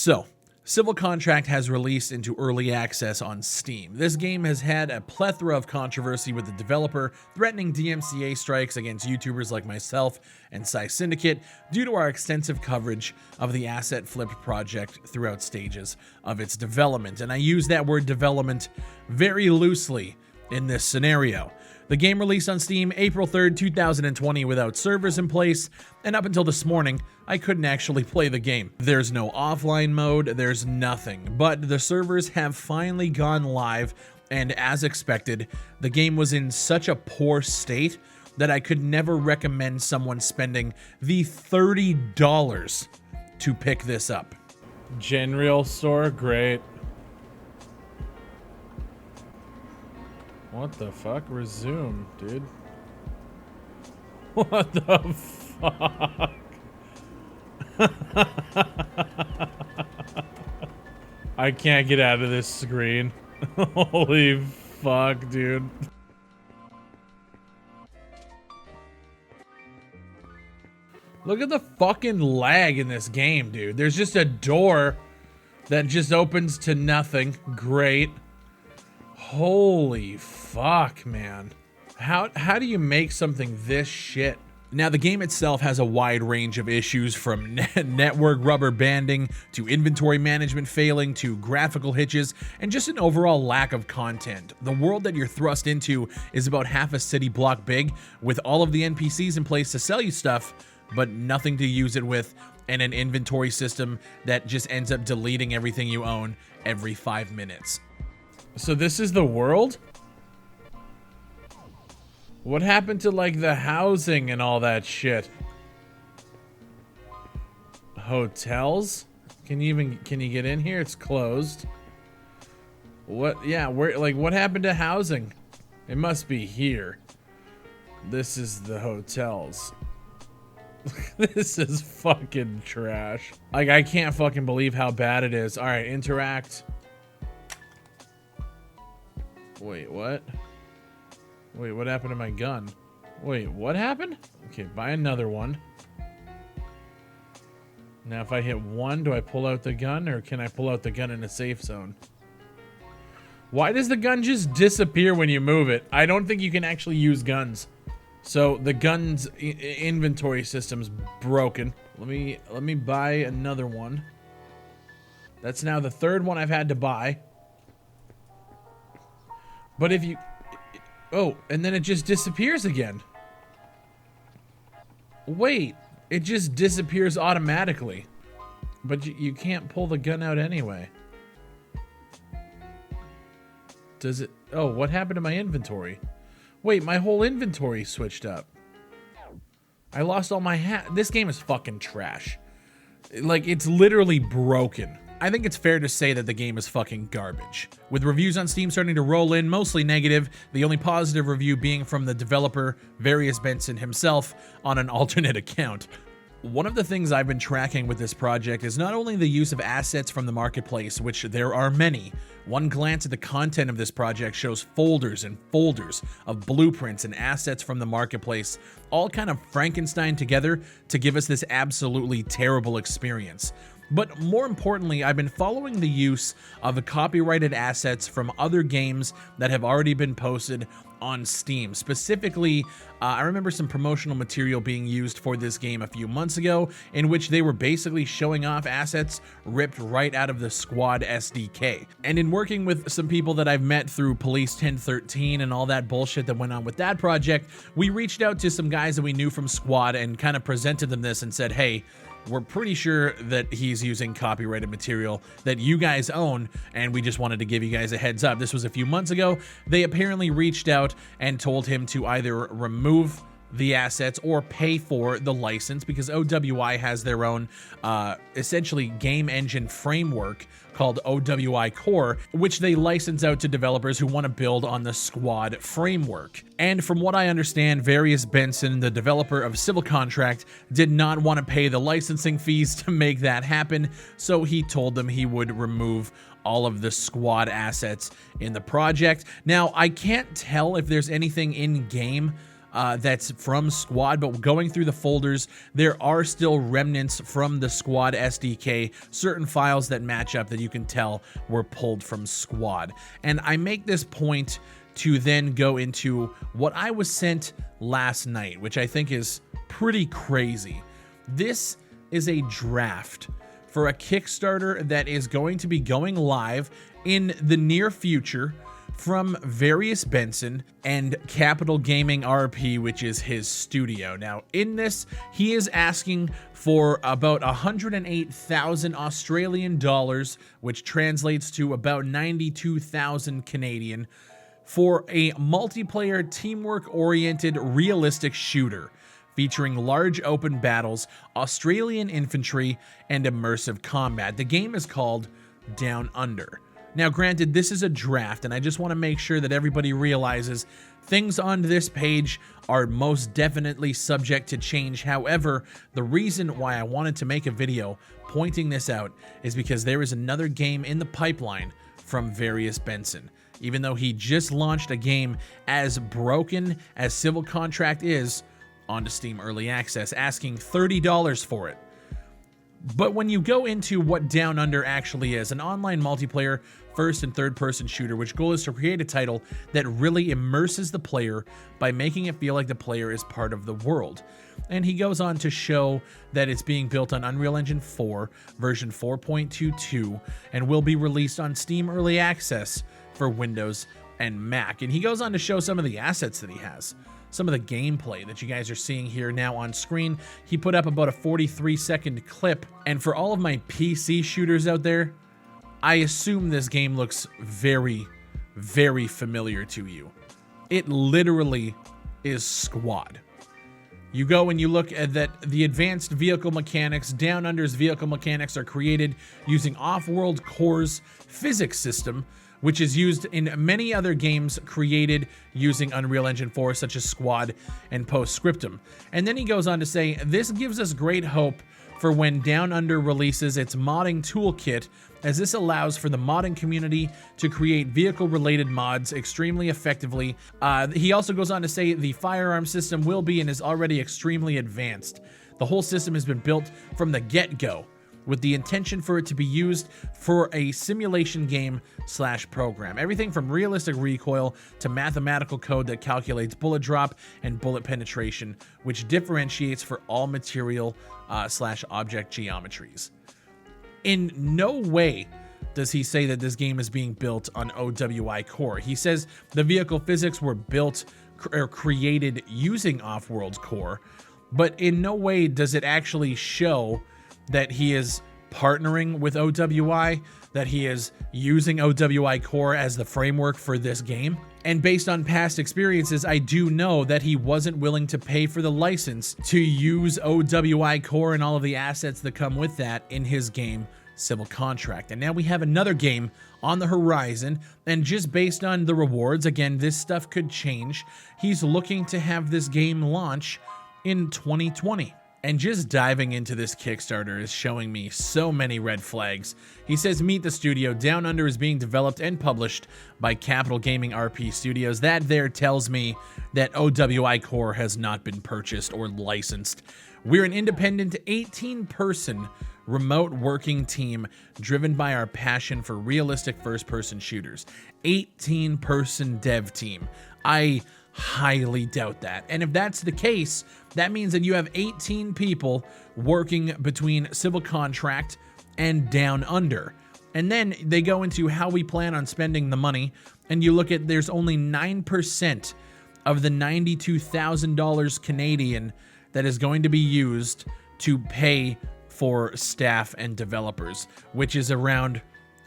So, CivilContract has released into early access on Steam. This game has had a plethora of controversy with the developer threatening DMCA strikes against YouTubers like myself and Syndicate due to our extensive coverage of the asset flipped project throughout stages of its development. And I use that word development very loosely in this scenario. The game released on Steam April 3rd, 2020 without servers in place, and up until this morning, I couldn't actually play the game. There's no offline mode, there's nothing, but the servers have finally gone live, and as expected, the game was in such a poor state that I could never recommend someone spending the $30 to pick this up. General store, great. What the fuck? Resume, dude. What the fuck? I can't get out of this screen. Holy fuck, dude. Look at the fucking lag in this game, dude. There's just a door that just opens to nothing. Great. Holy fuck, man. How do you make something this shit? Now, the game itself has a wide range of issues, from network rubber banding to inventory management failing to graphical hitches and just an overall lack of content. The world that you're thrust into is about half a city block big, with all of the NPCs in place to sell you stuff, but nothing to use it with, and an inventory system that just ends up deleting everything you own every 5 minutes. So this is the world? What happened to like the housing and all that shit? Hotels? Can you get in here? It's closed. What? Yeah, what happened to housing? It must be here. This is the hotels. This is fucking trash. Like, I can't fucking believe how bad it is. All right, interact. Wait, what? Wait, what happened to my gun? Wait, what happened? Okay, buy another one. Now, if I hit 1, do I pull out the gun, or can I pull out the gun in a safe zone? Why does the gun just disappear when you move it? I don't think you can actually use guns. So the gun's inventory system's broken. Let me buy another one. That's now the 3rd one I've had to buy. But if you... Oh, and then it just disappears again. Wait, it just disappears automatically. But you can't pull the gun out anyway. Does it... Oh, what happened to my inventory? Wait, my whole inventory switched up. I lost all my This game is fucking trash. Like, it's literally broken. I think it's fair to say that the game is fucking garbage. With reviews on Steam starting to roll in, mostly negative, the only positive review being from the developer, Various Benson himself, on an alternate account. One of the things I've been tracking with this project is not only the use of assets from the marketplace, which there are many. One glance at the content of this project shows folders and folders of blueprints and assets from the marketplace, all kind of Frankenstein together to give us this absolutely terrible experience. But more importantly, I've been following the use of the copyrighted assets from other games that have already been posted on Steam. Specifically, I remember some promotional material being used for this game a few months ago, in which they were basically showing off assets ripped right out of the Squad SDK. And in working with some people that I've met through Police 1013 and all that bullshit that went on with that project, we reached out to some guys that we knew from Squad and kind of presented them this and said, hey, we're pretty sure that he's using copyrighted material that you guys own, and we just wanted to give you guys a heads up. This was a few months ago. They apparently reached out and told him to either remove the assets or pay for the license, because OWI has their own essentially game engine framework called OWI Core, which they license out to developers who want to build on the Squad framework. And from what I understand, Various Benson, the developer of CivilContract, did not want to pay the licensing fees to make that happen, so he told them he would remove all of the Squad assets in the project. Now, I can't tell if there's anything in game that's from Squad, but going through the folders, there are still remnants from the Squad SDK, certain files that match up that you can tell were pulled from Squad. And I make this point to then go into what I was sent last night, which I think is pretty crazy. This is a draft for a Kickstarter that is going to be going live in the near future from Various Benson and Capital Gaming RP, which is his studio. Now, in this, he is asking for about 108,000 Australian dollars, which translates to about 92,000 Canadian, for a multiplayer, teamwork-oriented, realistic shooter featuring large open battles, Australian infantry, and immersive combat. The game is called Down Under. Now, granted, this is a draft, and I just want to make sure that everybody realizes things on this page are most definitely subject to change. However, the reason why I wanted to make a video pointing this out is because there is another game in the pipeline from Various Benson. Even though he just launched a game as broken as CivilContract is onto Steam Early Access, asking $30 for it. But when you go into what Down Under actually is, an online multiplayer first and third person shooter, which goal is to create a title that really immerses the player by making it feel like the player is part of the world. And he goes on to show that it's being built on Unreal Engine 4, version 4.22, and will be released on Steam Early Access for Windows and Mac. And he goes on to show some of the assets that he has. Some of the gameplay that you guys are seeing here now on screen. He put up about a 43-second clip, and for all of my PC shooters out there, I assume this game looks very, very familiar to you. It literally is Squad. You go and you look at that the advanced vehicle mechanics, Down Under's vehicle mechanics are created using Off-World Core's physics system, which is used in many other games created using Unreal Engine 4, such as Squad and Postscriptum. And then he goes on to say, this gives us great hope for when Down Under releases its modding toolkit, as this allows for the modding community to create vehicle-related mods extremely effectively. He also goes on to say the firearm system will be and is already extremely advanced. The whole system has been built from the get-go, with the intention for it to be used for a simulation game / program. Everything from realistic recoil to mathematical code that calculates bullet drop and bullet penetration, which differentiates for all material / object geometries. In no way does he say that this game is being built on OWI Core. He says the vehicle physics were built or created using Off-World Core, but in no way does it actually show that he is partnering with OWI, that he is using OWI Core as the framework for this game. And based on past experiences, I do know that he wasn't willing to pay for the license to use OWI Core and all of the assets that come with that in his game, CivilContract. And now we have another game on the horizon, and just based on the rewards, again, this stuff could change, he's looking to have this game launch in 2020. And just diving into this Kickstarter is showing me so many red flags. He says, meet the studio. Down Under is being developed and published by Capital Gaming RP Studios. That there tells me that OWI Core has not been purchased or licensed. We're an independent 18-person remote working team driven by our passion for realistic first-person shooters. 18-person dev team. I highly doubt that. And if that's the case, that means that you have 18 people working between CivilContract and Down Under. And then they go into how we plan on spending the money, and you look at there's only 9% of the $92,000 Canadian that is going to be used to pay for staff and developers, which is around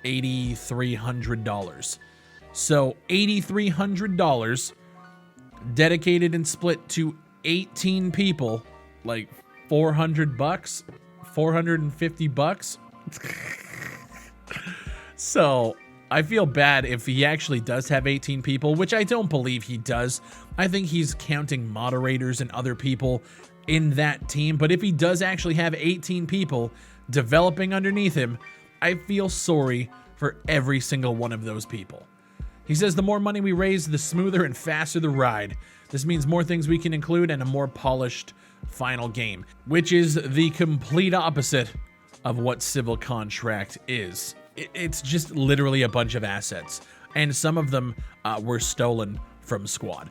$8,300. So $8,300 dedicated and split to 18 people, like $400, $450. So I feel bad if he actually does have 18 people, which I don't believe he does. I think he's counting moderators and other people in that team. But if he does actually have 18 people developing underneath him, I feel sorry for every single one of those people. He says the more money we raise, the smoother and faster the ride. This means more things we can include and a more polished final game, which is the complete opposite of what CivilContract is. It's just literally a bunch of assets, and some of them were stolen from Squad.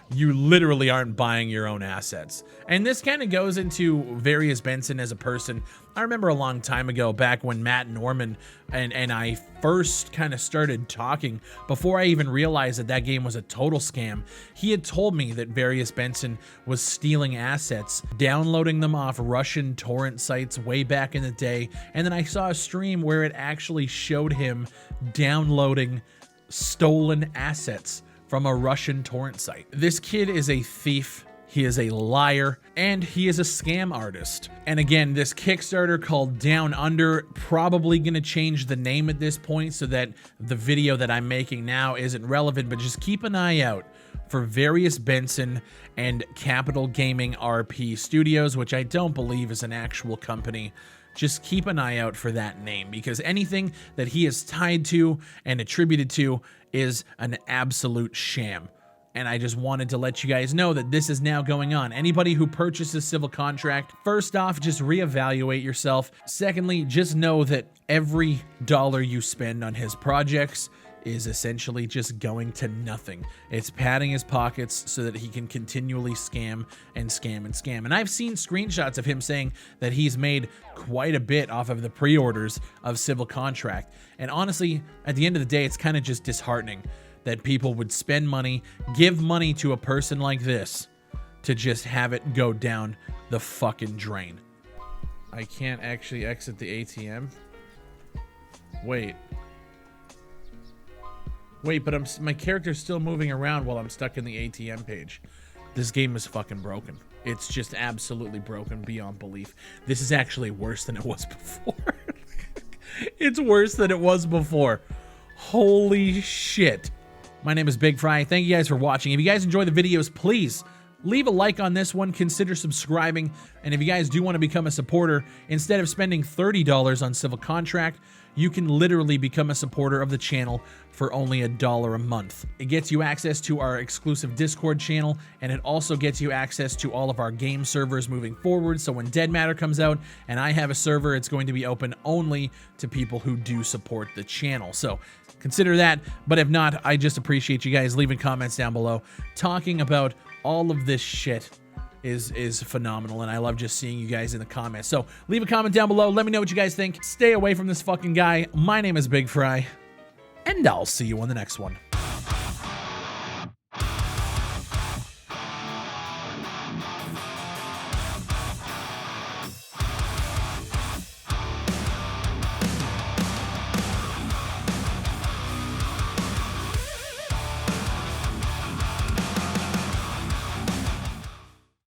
You literally aren't buying your own assets. And this kind of goes into Various Benson as a person. I remember a long time ago, back when Matt Norman and I first kind of started talking, before I even realized that that game was a total scam, he had told me that Various Benson was stealing assets, downloading them off Russian torrent sites way back in the day, and then I saw a stream where it actually showed him downloading stolen assets from a Russian torrent site. This kid is a thief, he is a liar, and he is a scam artist. And again, this Kickstarter called Down Under, probably gonna change the name at this point so that the video that I'm making now isn't relevant, but just keep an eye out for Various Benson and Capital Gaming RP Studios, which I don't believe is an actual company. Just keep an eye out for that name, because anything that he is tied to and attributed to is an absolute sham. And I just wanted to let you guys know that this is now going on. Anybody who purchases CivilContract, first off, just reevaluate yourself. Secondly, just know that every dollar you spend on his projects is essentially just going to nothing. It's padding his pockets so that he can continually scam and scam and scam. And I've seen screenshots of him saying that he's made quite a bit off of the pre-orders of CivilContract. And honestly, at the end of the day, it's kind of just disheartening that people would spend money, give money to a person like this to just have it go down the fucking drain. I can't actually exit the ATM. Wait, but my character's still moving around while I'm stuck in the ATM page. This game is fucking broken. It's just absolutely broken beyond belief. This is actually worse than it was before. It's worse than it was before. Holy shit. My name is Big Fry. Thank you guys for watching. If you guys enjoy the videos, please leave a like on this one, consider subscribing, and if you guys do want to become a supporter, instead of spending $30 on CivilContract, you can literally become a supporter of the channel for only $1 a month. It gets you access to our exclusive Discord channel, and it also gets you access to all of our game servers moving forward, so when Dead Matter comes out and I have a server, it's going to be open only to people who do support the channel. So consider that, but if not, I just appreciate you guys leaving comments down below talking about all of this shit. Is phenomenal, and I love just seeing you guys in the comments. So leave a comment down below, let me know what you guys think. Stay away from this fucking guy. My name is Big Fry, and I'll see you on the next one.